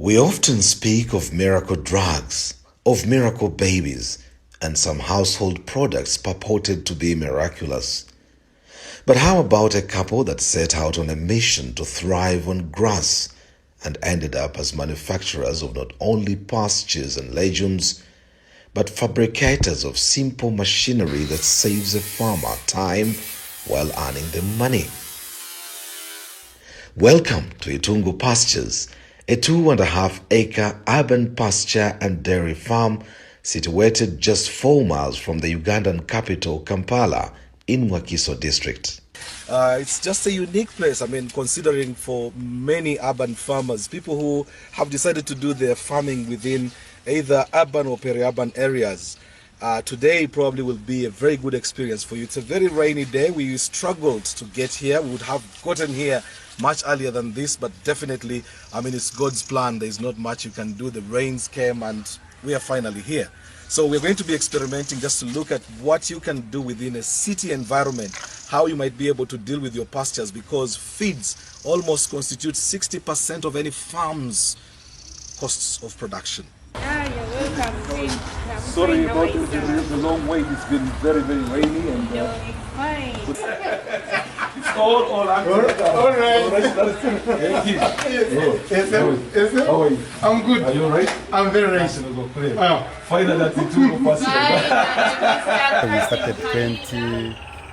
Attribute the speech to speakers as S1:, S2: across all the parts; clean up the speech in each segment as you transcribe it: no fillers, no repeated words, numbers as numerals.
S1: We often speak of miracle drugs, of miracle babies, and some household products purported to be miraculous. But how about a couple that set out on a mission to thrive on grass and ended up as manufacturers of not only pastures and legumes, but fabricators of simple machinery that saves a farmer time while earning them money? Welcome to Itungo Pastures, a 2.5-acre urban pasture and dairy farm situated just 4 miles from the Ugandan capital, Kampala, in Wakiso district.
S2: It's just a unique place, considering for many urban farmers, people who have decided to do their farming within either urban or peri-urban areas. Today probably will be a very good experience for you. It's a very rainy day. We struggled to get here. We would have gotten here much earlier than this, but definitely, it's God's plan. There's not much you can do. The rains came and we are finally here. So we're going to be experimenting just to look at what you can do within a city environment, how you might be able to deal with your pastures, because feeds almost constitute 60% of any farm's costs of production.
S3: You're welcome.
S2: Sorry about the long wait. It's been very, very rainy and
S3: Fine.
S2: it's all right. Thank you.
S4: How are you? I'm good.
S2: Are you all right?
S4: I'm very nice.
S2: Finally, at Itungo Pastures.
S4: We started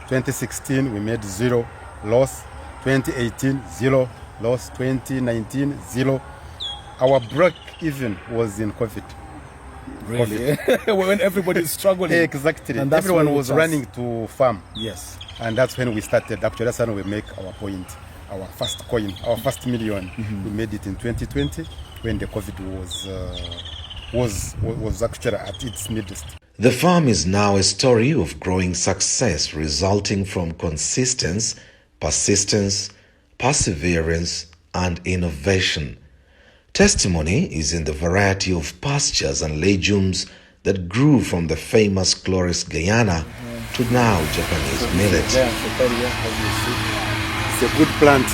S4: 2016, we made 0 loss. 2018, 0 loss. 2019, 0. Our break even was in COVID.
S2: Really? When everybody is struggling.
S4: Exactly.
S2: And
S4: everyone was running to farm.
S2: Yes.
S4: And that's when we started. Actually, that's when we make our point, our first coin, our first million. We made it in 2020 when the COVID was actually at its midst.
S1: The farm is now a story of growing success resulting from consistency, persistence, perseverance, and innovation. Testimony is in the variety of pastures and legumes that grew from the famous Glorious Guyana to now Japanese millet.
S4: It's a good plant,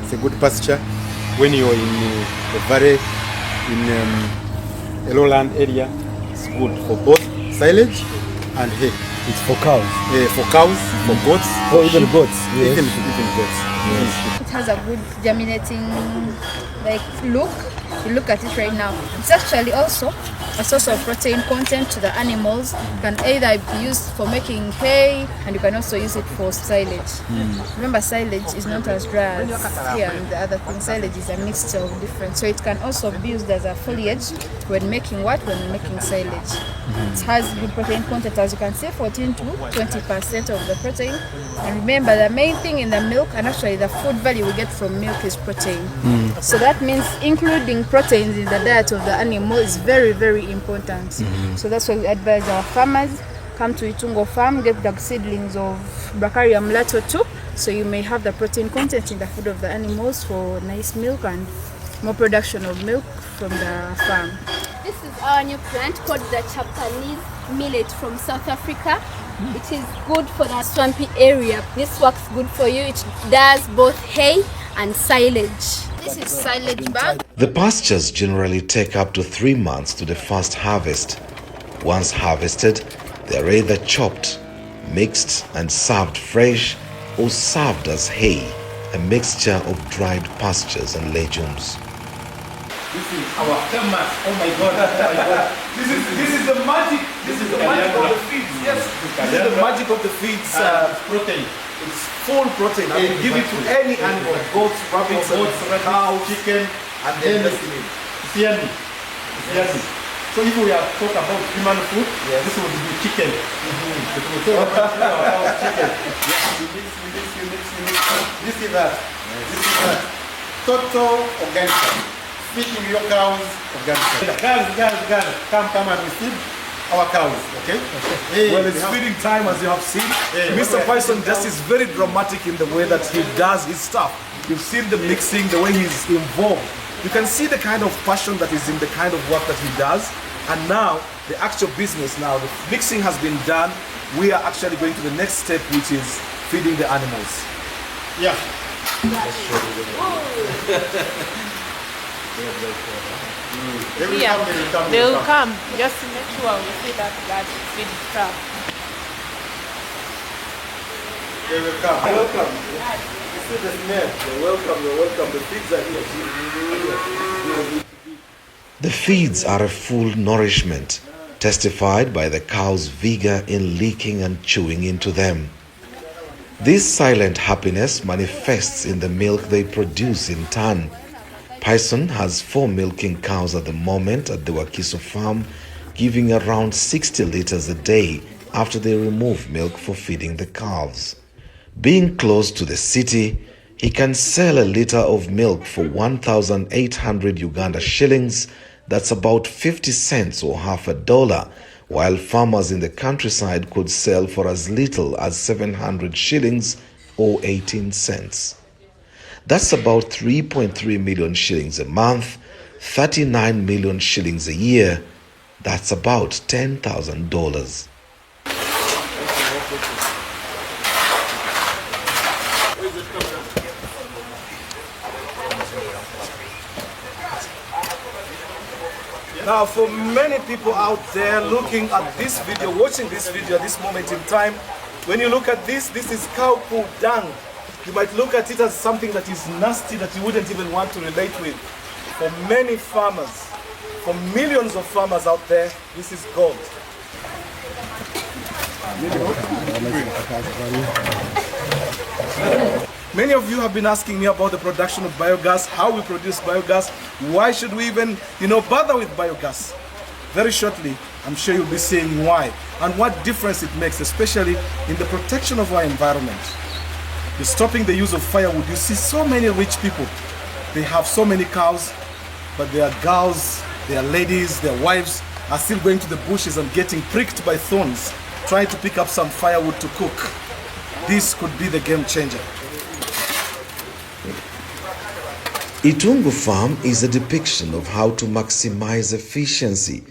S4: it's a good pasture. When you're in the valley, in a lowland area, it's good for both silage and hay.
S2: It's for cows.
S4: For cows, for goats.
S2: Or even goats. Yes.
S4: Even goats.
S3: It has a good germinating look. You look at it right now. It's actually also a source of protein content to the animals. You can either be used for making hay, and you can also use it for silage. Remember, silage is not as dry as here and the other thing. Silage is a mixture of different. So it can also be used as a foliage when making what? When making silage. It has good protein content, as you can see, 14 to 20% of the protein. And remember, the main thing in the milk, and actually the food value we get from milk, is protein. So that means including proteins in the diet of the animal is very, very important. So that's why we advise our farmers, come to Itungo farm, get the seedlings of Bracharia mulatto too, so you may have the protein content in the food of the animals for nice milk and more production of milk from the farm.
S5: This is our new plant called the Japanese millet from South Africa. It is good for the swampy area. This works good for you. It does both hay and silage. This is silage bag.
S1: The pastures generally take up to 3 months to the first harvest. Once harvested, they are either chopped, mixed and served fresh, or served as hay, a mixture of dried pastures and legumes.
S2: This is our famous. Oh my God! This is the magic. This is the magic of the feeds. Yes, this is the magic of the feeds.
S4: Protein.
S2: It's full protein. I will give it to any animal: goats, rabbits, cow, chicken, and then the
S4: Yes. So if we are talking about human food, this would be chicken. If we talk about chicken, you mix. This is that. This is that. Total organic. Feeding your cows organic. Guys, come and receive our cows, okay?
S2: Well, it's feeding time, as you have seen. Mr. Python just is very dramatic in the way that he does his stuff. You've seen the mixing, the way he's involved. You can see the kind of passion that is in the kind of work that he does. And now, the actual business now, the mixing has been done. We are actually going to the next step, which is feeding the animals.
S4: Yeah. They will
S6: Yeah,
S4: come, they will come.
S6: they will come. Just to make sure we see that feed trap.
S4: They will come. Welcome. You see the smell. You're welcome, you're welcome. The pigs are here.
S1: The feeds are a full nourishment, testified by the cow's vigor in licking and chewing into them. This silent happiness manifests in the milk they produce in turn. Python has 4 milking cows at the moment at the Wakiso farm, giving around 60 liters a day after they remove milk for feeding the calves. Being close to the city, he can sell a liter of milk for 1,800 Uganda shillings, that's about 50 cents or half a dollar, while farmers in the countryside could sell for as little as 700 shillings or 18 cents. That's about 3.3 million shillings a month, 39 million shillings a year. That's about $10,000.
S2: Now, for many people out there looking at this video, watching this video at this moment in time, when you look at this is cow poo dung. You might look at it as something that is nasty that you wouldn't even want to relate with. For many farmers, for millions of farmers out there, this is gold. Many of you have been asking me about the production of biogas, how we produce biogas, why should we even, bother with biogas? Very shortly, I'm sure you'll be seeing why and what difference it makes, especially in the protection of our environment. You're stopping the use of firewood. You see so many rich people. They have so many cows, but their girls, their ladies, their wives are still going to the bushes and getting pricked by thorns, trying to pick up some firewood to cook. This could be the game changer.
S1: Itungo Farm is a depiction of how to maximize efficiency.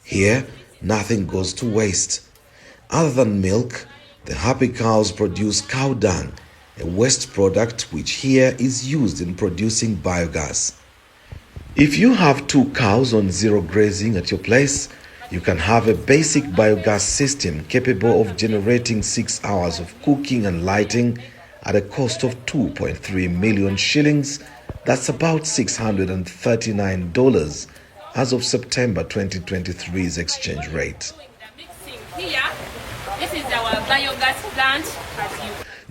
S1: Here, nothing goes to waste. Other than milk, the happy cows produce cow dung, a waste product which here is used in producing biogas. If you have 2 cows on zero grazing at your place, you can have a basic biogas system capable of generating 6 hours of cooking and lighting at a cost of 2.3 million shillings. That's about $639 as of September 2023's exchange rate.
S6: Here, this is our biogas plant.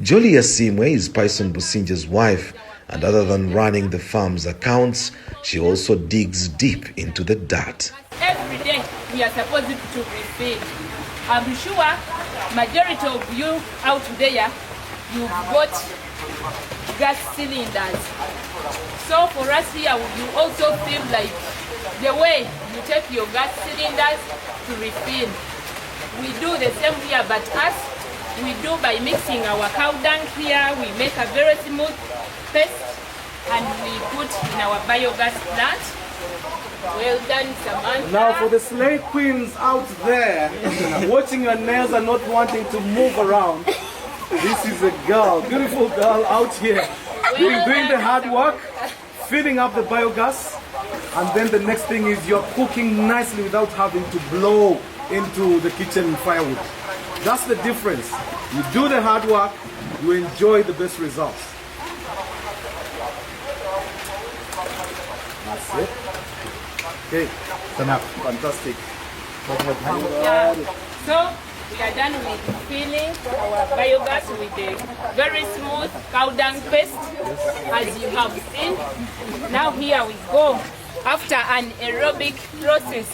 S1: Jolie Asimwe is Python Businja's wife, and other than running the farm's accounts, she also digs deep into the dirt.
S6: Every day we are supposed to refill. I'm sure majority of you out there, you've got gas cylinders. So for us here, you also feel like the way you take your gas cylinders to refill. We do the same here, but us, we do by mixing our cow dung here. We make a very smooth paste and we put in our biogas plant. Well done, Samantha.
S2: Now for the slave queens out there, watching your nails and not wanting to move around, this is a girl, beautiful girl out here, doing the hard work, filling up the biogas, and then the next thing is you're cooking nicely without having to blow into the kitchen firewood. That's the difference. You do the hard work, you enjoy the best results. That's it. Okay, fantastic.
S6: Yeah. So we are done with filling our biogas with a very smooth cow dung paste, as you have seen. Now here we go. After an aerobic process,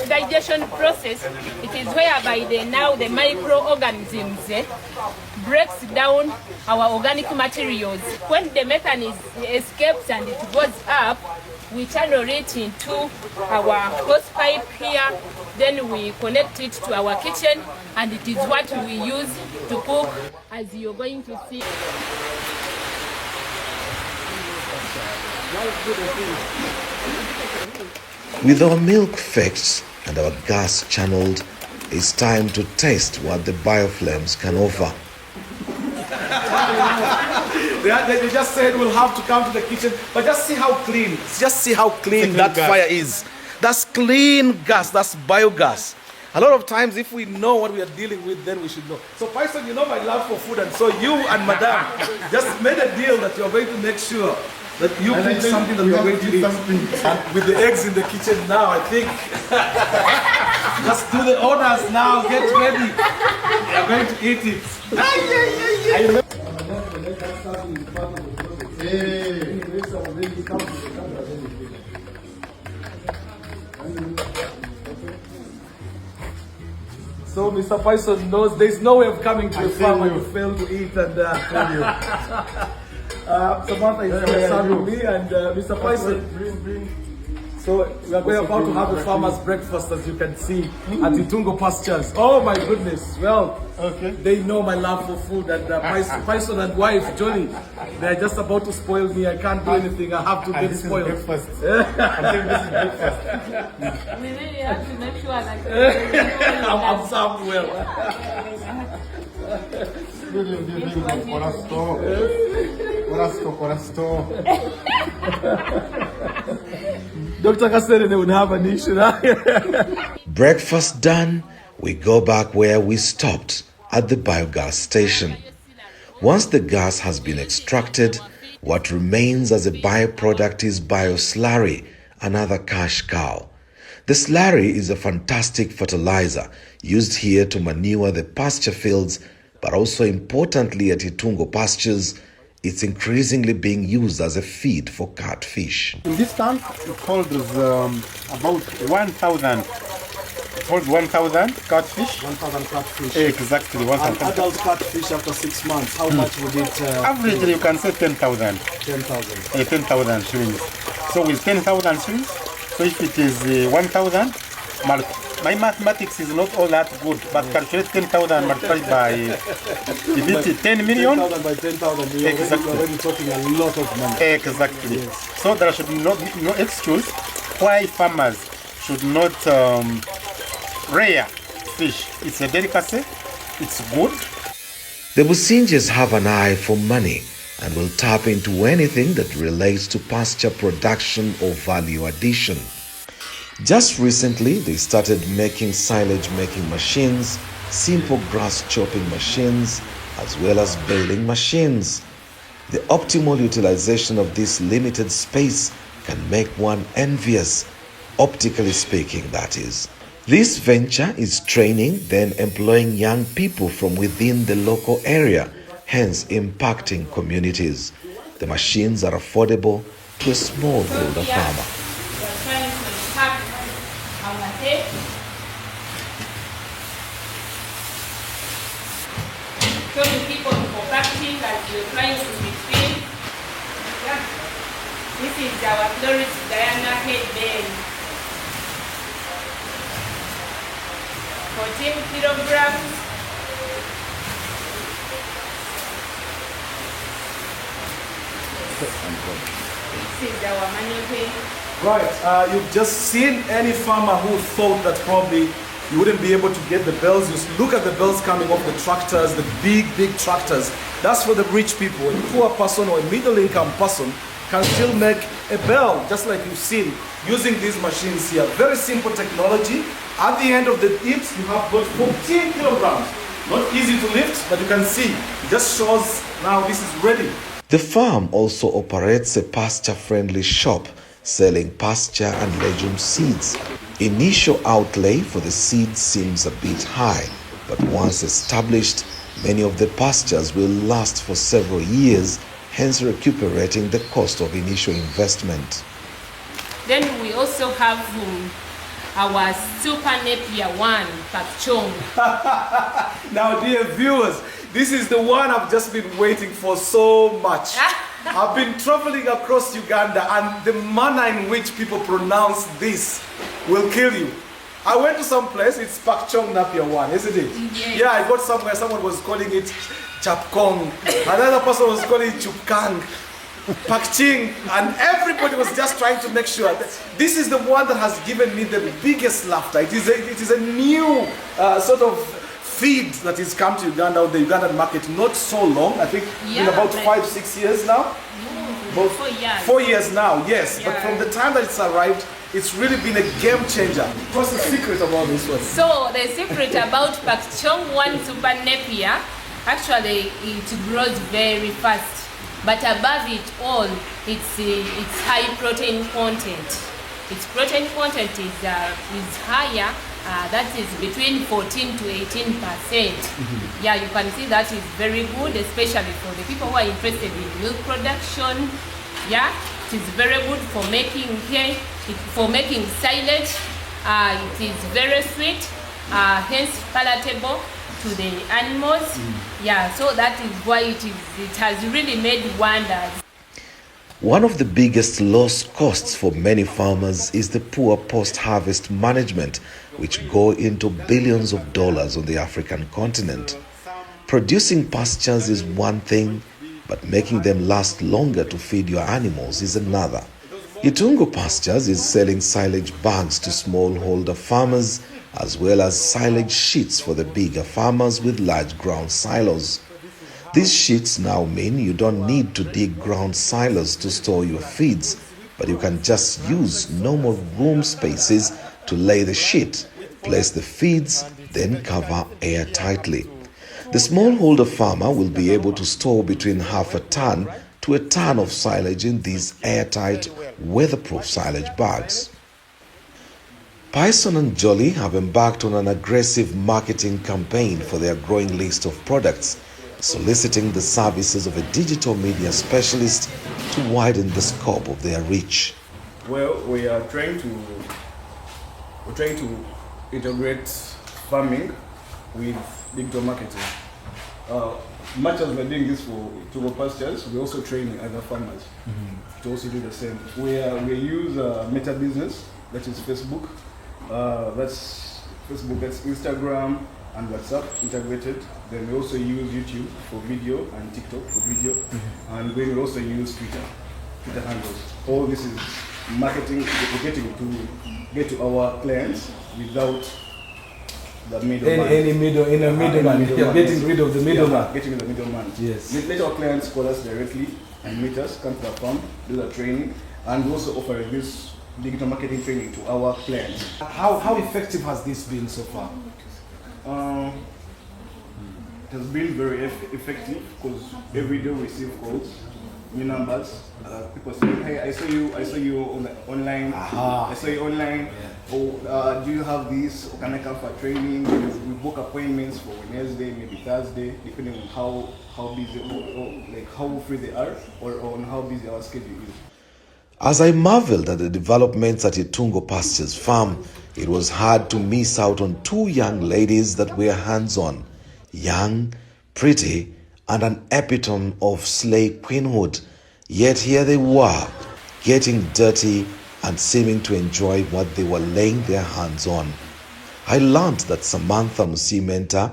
S6: digestion process, it is whereby now the microorganisms breaks down our organic materials. When the methane escapes and it goes up, we channel it into our hose pipe here, then we connect it to our kitchen, and it is what we use to cook, as you're going to see.
S1: With our milk fetched and our gas channeled, it's time to taste what the bioflames can offer.
S2: They just said we'll have to come to the kitchen, but just see how clean. Just see how clean that fire is. That's clean gas. That's biogas. A lot of times, if we know what we are dealing with, then we should know. So, Python, you know my love for food, and so you and Madame just made a deal that you're going to make sure that you cook something that we are going to eat. And with the eggs in the kitchen now, I think. Just do the honors now. Get ready. We are going to eat it. So Mr. Python knows there's no way of coming to a farm and you fail to eat. And Samantha is here serving me and Mr. Python. So we are going about to have a farmer's breakfast, as you can see, at Itungo Pastures. Oh my goodness! Well, they know my love for food, and Python and wife Johnny, they are just about to spoil me. I can't do anything. I have to get spoiled.
S4: Breakfast. I think this is breakfast.
S6: We really have to make sure that
S2: I'm served well. Dr. Kasere would have an issue.
S1: Breakfast done, we go back where we stopped, at the biogas station. Once the gas has been extracted, what remains as a byproduct is bioslurry, another cash cow. The slurry is a fantastic fertilizer used here to manure the pasture fields, but also importantly at Itungo Pastures, it's increasingly being used as a feed for catfish.
S4: In this tank, it holds about 1,000. It holds 1,000 catfish.
S2: 1,000 catfish.
S4: Exactly, 1,000.
S2: Adult catfish after 6 months, how much would it?
S4: Averagely, you can say 10,000.
S2: 10,000.
S4: 10,000 shillings. So with 10,000 shillings, so if it is 1,000, my mathematics is not all that good, but calculate 10,000 multiplied by, if it's 10 million?
S2: 10,000 by 10,000, you're already talking a lot of money.
S4: Exactly. Yes. So there should not be no excuse why farmers should not rear fish. It's a delicacy, it's good.
S1: The Businjes have an eye for money and will tap into anything that relates to pasture production or value addition. Just recently, they started making silage making machines, simple grass chopping machines, as well as building machines. The optimal utilization of this limited space can make one envious, optically speaking, that is. This venture is training, then employing young people from within the local area, hence impacting communities. The machines are affordable to a smallholder farmer.
S6: Showing people for practice as we're trying to refill. Yeah. This is our Florist Diana headband. 14 kilograms. This is our manual pen.
S2: Right, you've just seen any farmer who thought that probably you wouldn't be able to get the bells. You look at the bells coming off the tractors, the big tractors. That's for the rich people. A poor person or a middle-income person can still make a bell, just like you've seen, using these machines here. Very simple technology. At the end of the it, you have got 14 kilograms. Not easy to lift, but you can see. It just shows now this is ready.
S1: The farm also operates a pasture-friendly shop selling pasture and legume seeds. Initial outlay for the seeds seems a bit high, but once established, many of the pastures will last for several years, hence recuperating the cost of initial investment.
S6: Then we also have our Super Napier one, Pasture.
S2: Now, dear viewers, this is the one I've just been waiting for so much. I've been traveling across Uganda, and the manner in which people pronounce this will kill you. I went to some place, it's Pakchong Napier one, isn't it?
S6: Yes.
S2: Yeah, I got somewhere, someone was calling it Chapkong. Another person was calling it Chupkang, Pakching, and everybody was just trying to make sure that this is the one that has given me the biggest laughter. It is a new sort of feed that has come to Uganda, the Ugandan market, not so long. I think in about 5-6 years now. About
S6: 4 years.
S2: 4 years now, yes. But
S6: Yeah.
S2: from the time that it's arrived, it's really been a game changer. What's the secret about this one?
S6: So the secret about Pasture 1 Super Napier, actually it grows very fast. But above it all, it's high protein content. Its protein content is higher. That is between 14 to 18%. Yeah, you can see that is very good, especially for the people who are interested in milk production. Yeah, it is very good for making hay, for making silage. It is very sweet, hence palatable to the animals. Yeah, so that is why it has really made wonders.
S1: One of the biggest lost costs for many farmers is the poor post-harvest management, which go into billions of dollars on the African continent. Producing pastures is one thing, but making them last longer to feed your animals is another. Itungo Pastures is selling silage bags to smallholder farmers, as well as silage sheets for the bigger farmers with large ground silos. These sheets now mean you don't need to dig ground silos to store your feeds, but you can just use normal room spaces to lay the sheet, place the feeds, then cover air tightly. The smallholder farmer will be able to store between half a ton to a ton of silage in these airtight, weatherproof silage bags. Pyson and Jolly have embarked on an aggressive marketing campaign for their growing list of products, soliciting the services of a digital media specialist to widen the scope of their reach.
S7: Well, we're trying to integrate farming with digital marketing. Much as we're doing this for Itungo Pastures, we're also training other farmers to also do the same. We use Meta Business, that is Facebook. That's Instagram and WhatsApp integrated. Then we also use YouTube for video and TikTok for video. And then we also use Twitter handles. All this is marketing, we're getting to get to our clients without the middleman.
S2: Any middleman. You're getting rid of the middleman.
S7: Yeah, getting rid of the middleman.
S2: Yes.
S7: Let our clients call us directly and meet us, come to the farm, do the training, and we also offer this digital marketing training to our clients.
S2: How effective has this been so far?
S7: It has been very effective because every day we receive calls, new numbers. People say, "Hey, I saw you online. I saw you online. Oh, do you have this? Or can I come for training?" We book appointments for Wednesday, maybe Thursday, depending on how busy or like how free they are, or on how busy our schedule is.
S1: As I marveled at the developments at Itungo Pastures farm, it was hard to miss out on two young ladies that were hands-on, young, pretty, and an epitome of slay queenhood. Yet here they were, getting dirty and seeming to enjoy what they were laying their hands on. I learned that Samantha Musimenta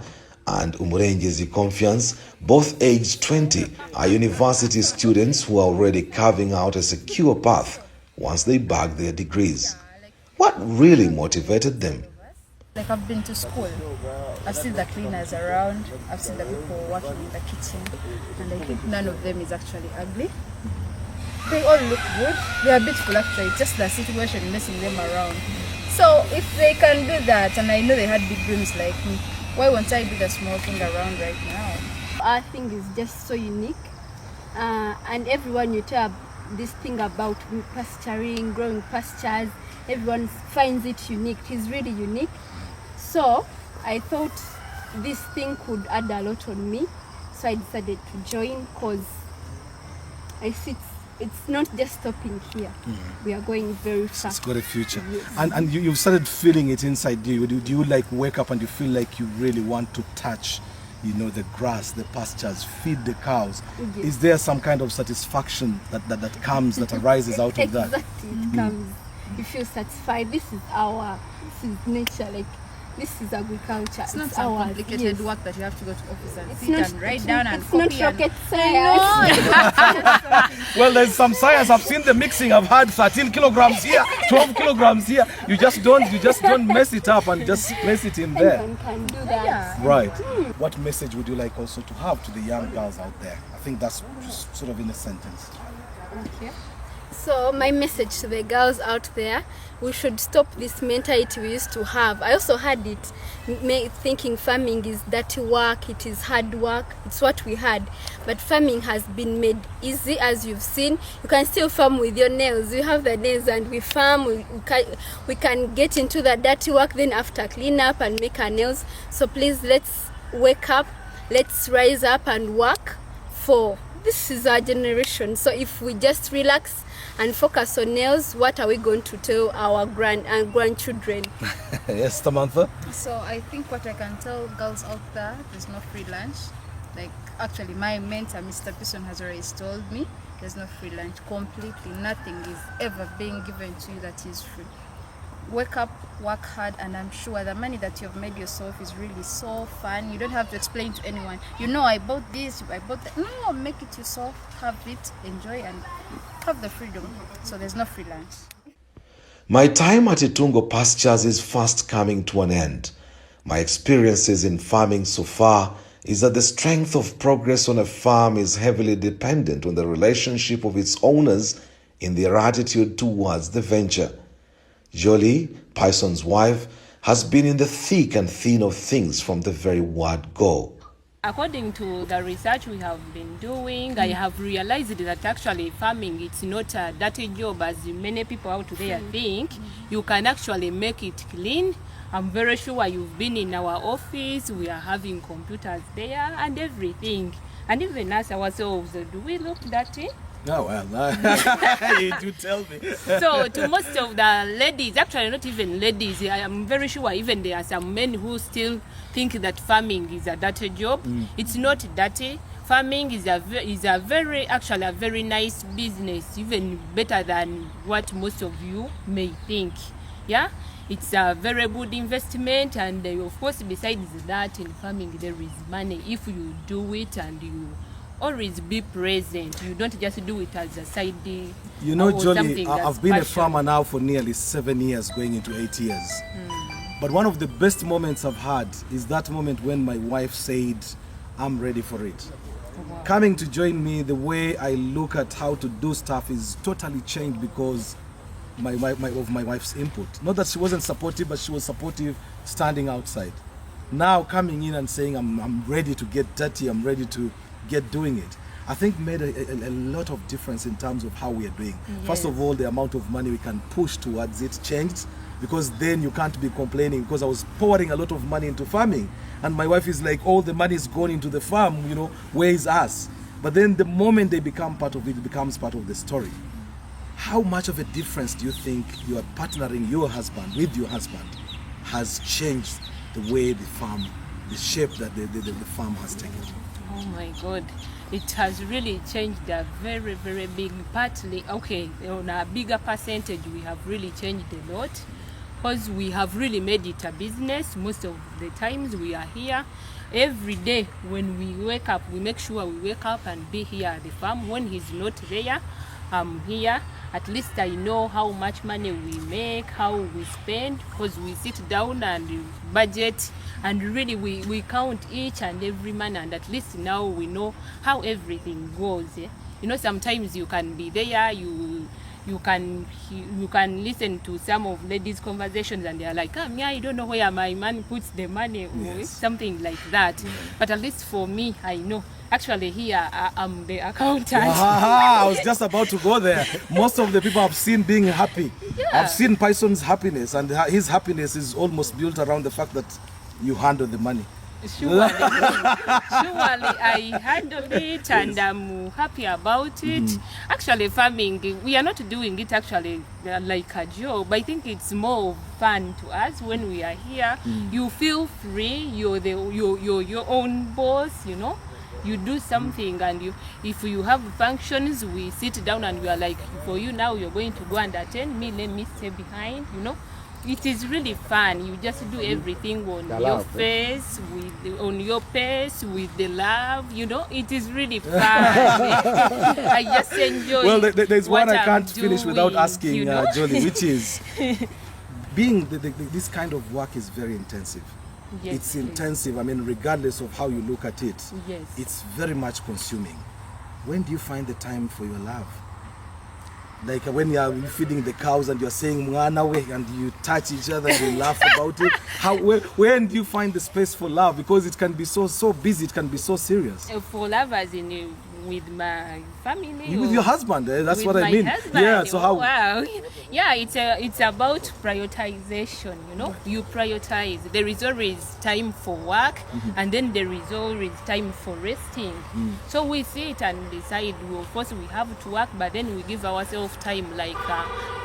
S1: and Umurengezi Confiance, both aged 20, are university students who are already carving out a secure path once they bag their degrees. What really motivated them?
S3: Like, I've been to school, I've seen the cleaners around, I've seen the people working in the kitchen, and I think none of them is actually ugly. They all look good, they are beautiful actually, just the situation messing them around. So if they can do that, and I know they had big dreams like me, why won't I do the small thing around right now?
S5: Our thing is just so unique, and everyone you tell this thing about pasturing, growing pastures, everyone finds it unique. It is really unique. So I thought this thing could add a lot on me, so I decided to join because I see it's not just stopping here. We are going very fast.
S2: It's got a future.
S5: Yes.
S2: And you've started feeling it inside you. Do you like wake up and you feel like you really want to touch, the grass, the pastures, feed the cows?
S5: Yes.
S2: Is there some kind of satisfaction that comes, that arises out of that?
S5: Exactly, it comes. You feel satisfied. This is nature. Like, This is agriculture.
S3: It's not some
S5: ours,
S3: complicated
S5: yes.
S3: work that you have to go to office and
S5: It's
S3: sit
S5: not,
S3: and write
S5: it's
S3: down
S5: not,
S3: and
S5: it's
S3: copy.
S5: not rocket science.
S2: Well, there's some science. I've seen the mixing. I've had 13 kilograms here, 12 kilograms here. You just don't mess it up and just place it in there.
S5: Anyone can do that.
S2: Right. What message would you like also to have to the young girls out there? I think that's just sort of in a sentence.
S5: Okay. So my message to the girls out there, we should stop this mentality we used to have. I also had it thinking farming is dirty work, it is hard work, it's what we had. But farming has been made easy, as you've seen. You can still farm with your nails. You have the nails and we farm, we can get into the dirty work, then after clean up and make our nails. So please, let's wake up, let's rise up and work for this is our generation. So if we just relax and focus on nails, what are we going to tell our grandchildren?
S2: Yes, Samantha?
S3: So I think what I can tell girls out there, there's no free lunch. Like actually my mentor, Mr. Pearson, has already told me there's no free lunch. Completely nothing is ever being given to you that is free. Wake up, work hard, and I'm sure the money that you've made yourself is really so fun. You don't have to explain to anyone, you know, I bought this, I bought that. No, make it yourself, have it, enjoy, and have the freedom. So there's no free lunch.
S1: My time at Itungo Pastures is fast coming to an end. My experiences in farming so far is that the strength of progress on a farm is heavily dependent on the relationship of its owners in their attitude towards the venture. Jolie, Pison's wife, has been in the thick and thin of things from the very word go.
S6: According to the research we have been doing, I have realized that actually farming, it's not a dirty job as many people out there think. You can actually make it clean. I'm very sure you've been in our office, we are having computers there and everything. And even us ourselves, do we look dirty?
S2: Oh, well, you do tell me.
S6: So to most of the ladies, actually not even ladies, I am very sure even there are some men who still think that farming is a dirty job. It's not dirty. Farming is a very nice business, even better than what most of you may think. Yeah, it's a very good investment, and of course besides that, in farming there is money if you do it and you always be present. You don't just do it as a side.
S2: You know,
S6: or
S2: Jolie,
S6: something that's
S2: I've been a
S6: passion.
S2: farmer now for nearly 7 years, going into 8 years. But one of the best moments I've had is that moment when my wife said, I'm ready for it.
S6: Wow.
S2: Coming to join me, the way I look at how to do stuff is totally changed because of my wife's input. Not that she wasn't supportive, but she was supportive standing outside. Now coming in and saying, I'm ready to get dirty, I'm ready to get doing it, I think made a lot of difference in terms of how we are doing.
S6: Yes.
S2: First of all, the amount of money we can push towards it changed, because then you can't be complaining, because I was pouring a lot of money into farming and my wife is like, all the money is going into the farm, you know, where is us? But then the moment they become part of it, it becomes part of the story. How much of a difference do you think you are partnering your husband with your husband has changed the way the farm, the shape that the farm has taken?
S6: Oh my God, it has really changed a very, very big, partly, okay, on a bigger percentage, we have really changed a lot, because we have really made it a business. Most of the times we are here every day. When we wake up, we make sure we wake up and be here at the farm. When he's not there, I'm here. At least I know how much money we make, how we spend, because we sit down and budget, and really we count each and every money, and at least now we know how everything goes. Yeah? You know, sometimes you can be there, you can listen to some of ladies' conversations and they are like, me, I don't know where my man puts the money, or something like that. But at least for me, I know. Actually, here I'm the accountant.
S2: I was just about to go there. Most of the people I've seen being happy.
S6: Yeah.
S2: I've seen Pison's happiness, and his happiness is almost built around the fact that you handle the money.
S6: Surely I handle it, and I'm happy about it. Actually, farming, we are not doing it actually like a job. I think it's more fun to us when we are here. You feel free. You're your own boss. You know, you do something, and if you have functions, we sit down and we are like, for you now, you're going to go and attend me. Let me stay behind. You know. it is really fun. You just do everything on
S4: The
S6: your
S4: love,
S6: face, on your pace, with the love. You know, it is really fun. I just enjoy.
S2: Well, there's
S6: what
S2: one I
S6: I'm
S2: can't finish without
S6: doing,
S2: asking,
S6: you know?
S2: Jolie, which is being this kind of work is very intensive.
S6: Yes,
S2: It's
S6: yes.
S2: intensive. I mean, regardless of how you look at it,
S6: Yes.
S2: it's very much consuming. When do you find the time for your love? Like when you are feeding the cows and you're saying "Mwana we," and you touch each other and you laugh about it. When do you find the space for love? Because it can be so busy, it can be so serious.
S6: For lovers with my family.
S2: With
S6: or
S2: your husband, that's
S6: with
S2: what I
S6: my
S2: mean.
S6: husband.
S2: Yeah. So
S6: Oh,
S2: how?
S6: wow. Yeah, it's about prioritization. You know, you prioritize. There is always time for work, and then there is always time for resting. So we sit and decide. Well, of course, we have to work, but then we give ourselves time, like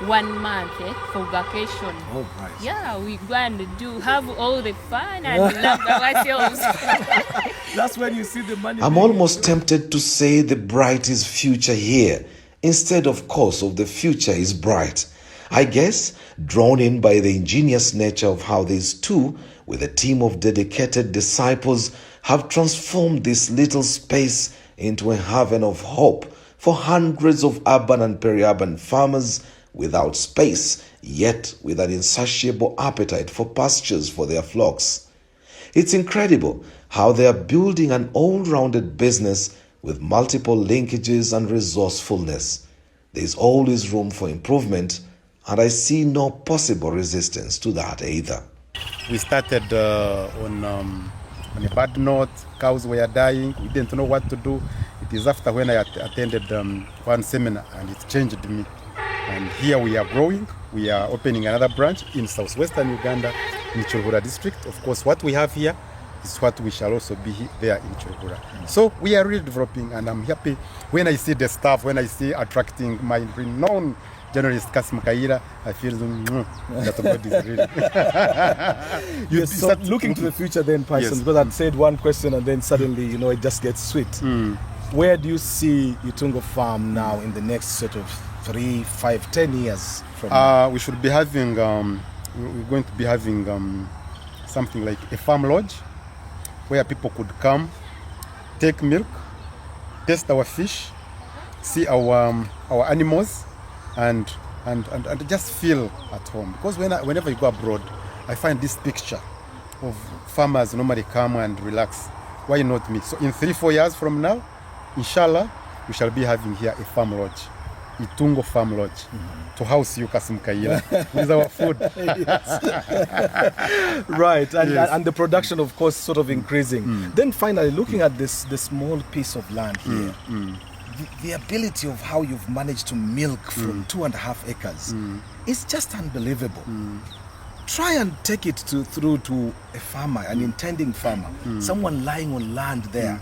S6: 1 month for vacation.
S2: Oh, right.
S6: Yeah, we go and have all the fun and love ourselves.
S2: That's when you see the money.
S1: I'm almost tempted to say the bright is future here, instead of course of the future is bright. I guess, drawn in by the ingenious nature of how these two, with a team of dedicated disciples, have transformed this little space into a haven of hope for hundreds of urban and peri-urban farmers without space, yet with an insatiable appetite for pastures for their flocks. It's incredible how they are building an all-rounded business with multiple linkages and resourcefulness. There's always room for improvement, and I see no possible resistance to that either.
S4: We started on a bad note. Cows were dying. We didn't know what to do. It is after when I attended one seminar, and it changed me. And here we are growing. We are opening another branch in southwestern Uganda, in Chulhura district. Of course, what we have here is what we shall also be there in Chulhura. So we are really developing, and I'm happy when I see the staff, when I see attracting my renowned journalist Kasim Kaira. I feel that God is really.
S2: You start looking to the future then, Python,
S4: Yes.
S2: because I'd said one question and then suddenly, it just gets sweet. Where do you see Itungo Farm now in the next sort of 3, 5, 10 years from now?
S4: We should be having, we're going to be having something like a farm lodge where people could come, take milk, taste our fish, see our animals, and just feel at home. Because whenever you go abroad, I find this picture of farmers normally come and relax. Why not me? So in 3-4 years from now, inshallah, we shall be having here a farm lodge, Itungo Farm Lodge, to house you, Kasim Kaila, with our food.
S2: Right, and,
S4: Yes.
S2: and the production, of course, sort of increasing. Then finally, looking at this small piece of land here, the ability of how you've managed to milk from 2.5 acres is just unbelievable. Try and take it through to a farmer, an intending farmer, someone lying on land there,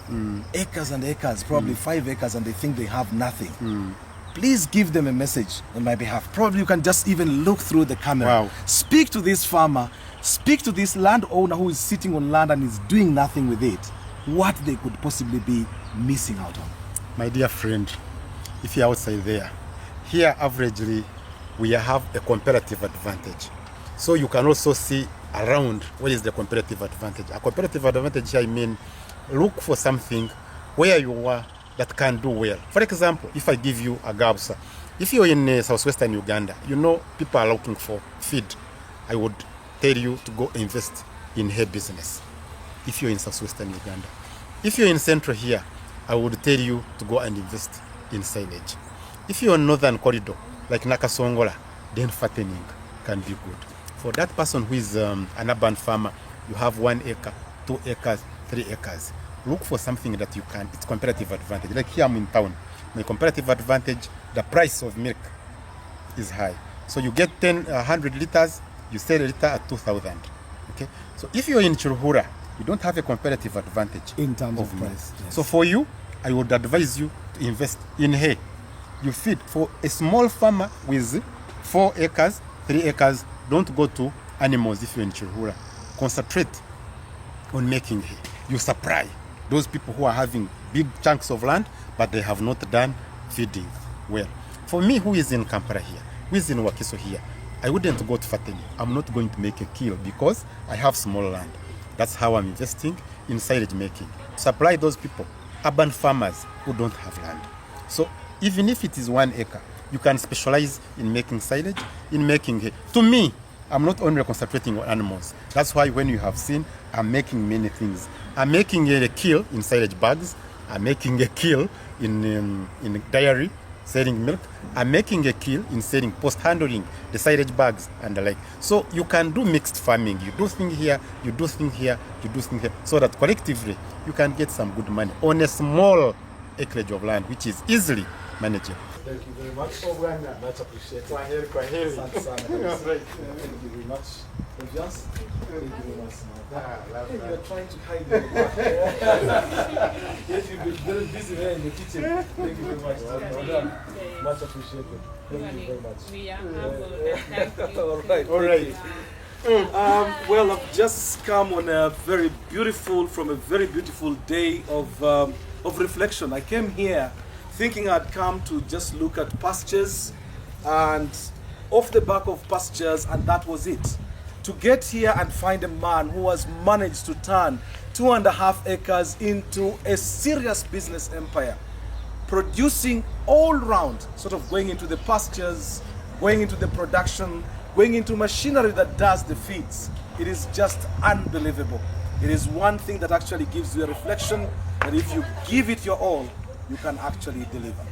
S2: acres and acres, probably 5 acres, and they think they have nothing. Please give them a message on my behalf. Probably you can just even look through the camera.
S4: Wow.
S2: Speak to this farmer, speak to this landowner who is sitting on land and is doing nothing with it, what they could possibly be missing out on.
S4: My dear friend, if you're outside there, here averagely we have a comparative advantage. So you can also see around what is the comparative advantage. A comparative advantage here, I mean, look for something where you are that can do well. For example, if I give you a gabsa, if you're in southwestern Uganda, people are looking for feed. I would tell you to go invest in hay business if you're in southwestern Uganda. If you're in central here, I would tell you to go and invest in silage. If you're in northern corridor, like Nakasongola, then fattening can be good. For that person who is an urban farmer, you have 1 acre, 2 acres, 3 acres. Look for something that you can, it's comparative advantage. Like here I'm in town, my comparative advantage, the price of milk is high. So you get 100 liters, you sell a liter at 2,000. Okay. So if you're in Chulhura, you don't have a comparative advantage
S2: In terms of
S4: milk.
S2: price, yes.
S4: So for you, I would advise you to invest in hay. You feed for a small farmer with 4 acres, 3 acres. Don't go to animals if you're in Chulhura. Concentrate on making hay. You supply those people who are having big chunks of land, but they have not done feeding well. For me, who is in Kampala here, who is in Wakiso here, I wouldn't go to fattening. I'm not going to make a kill because I have small land. That's how I'm investing in silage making. Supply those people, urban farmers who don't have land. So even if it is 1 acre, you can specialize in making silage, in making hay. To me, I'm not only concentrating on animals. That's why when you have seen, I'm making many things. I'm making a kill in silage bags. I'm making a kill in dairy, selling milk. I'm making a kill in selling post-handling, the silage bags and the like. So you can do mixed farming. You do thing here, you do thing here, you do thing here, so that collectively you can get some good money on a small acreage of land, which is easily manageable.
S2: Thank you very much. Much appreciated. Asante sana. Thank you very much. Confiance? Thank you very much. You are trying to hide your back. Yes, you've been very busy there in the kitchen. Thank you very much. Well done. Much appreciated. Thank you very much.
S6: We are humbled. Thank you.
S2: All right. Well, I've just come on a very beautiful day of reflection. I came here thinking I'd come to just look at pastures and off the back of pastures, and that was it. To get here and find a man who has managed to turn 2.5 acres into a serious business empire, producing all round, sort of going into the pastures, going into the production, going into machinery that does the feeds. It is just unbelievable. It is one thing that actually gives you a reflection that if you give it your all, you can actually deliver.